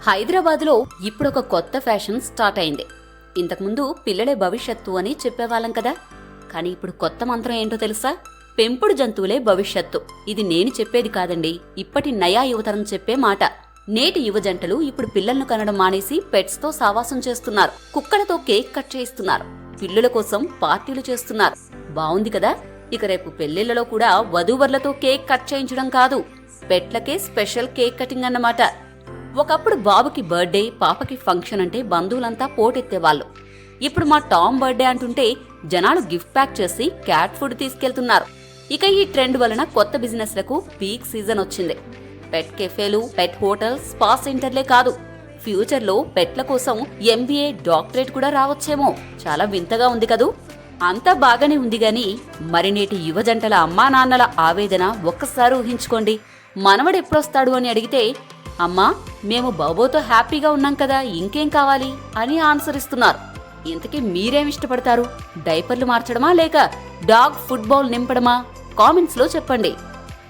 హైదరాబాద్లో ఇప్పుడొక కొత్త ఫ్యాషన్ స్టార్ట్ అయింది. ఇంతకుముందు పిల్లలే భవిష్యత్తు అని చెప్పేవాళ్ళం కదా. కానీ ఇప్పుడు కొత్త మంత్రం ఏంటో తెలుసా? పెంపుడు జంతువులే భవిష్యత్తు. ఇది నేను చెప్పేది కాదండి, ఇప్పటి నయా యువతరం చెప్పే మాట. నేటి యువజంటలు ఇప్పుడు పిల్లలను కనడం మానేసి పెట్స్ తో సావాసం చేస్తున్నారు. కుక్కలతో కేక్ కట్ చేయిస్తున్నారు. పిల్లుల కోసం పార్టీలు చేస్తున్నారు. బావుంది కదా. ఇక రేపు పెళ్లిళ్లలో కూడా వధూవరులతో కేక్ కట్ చేయించడం కాదు, పెట్లకే స్పెషల్ కేక్ కటింగ్ అన్నమాట. ఒకప్పుడు బాబుకి బర్త్డే, పాపకి ఫంక్షన్ అంటే బంధువులంతా పోటెత్తేవాళ్ళు. ఇప్పుడు మా టామ్ బర్త్డే అంటుంటే జనాలు గిఫ్ట్ ప్యాక్ చేసి క్యాట్ ఫుడ్ తీసుకెళ్తున్నారు. ఇక ఈ ట్రెండ్ వలన కొత్త బిజినెస్లకు పీక్ సీజన్ వచ్చింది. పెట్ కెఫేలు, పెట్ హోటల్స్, స్పా సెంటర్లే కాదు, ఫ్యూచర్లో పెట్ల కోసం MBA, డాక్టరేట్ కూడా రావచ్చేమో. చాలా వింతగా ఉంది కదూ. అంతా బాగానే ఉంది గాని మరి నేటి యువజంటల అమ్మా నాన్నల ఆవేదన ఒక్కసారి ఊహించుకోండి. మనవడు ఎప్పుడొస్తాడు అని అడిగితే, అమ్మా మేము బాబోతో హ్యాపీగా ఉన్నాం కదా, ఇంకేం కావాలి అని ఆన్సర్ ఇస్తున్నారు. ఇంతకీ మీరేమిష్టపడతారు? డైపర్లు మార్చడమా లేక డాగ్ ఫుట్బాల్ నింపడమా? కామెంట్స్లో చెప్పండి.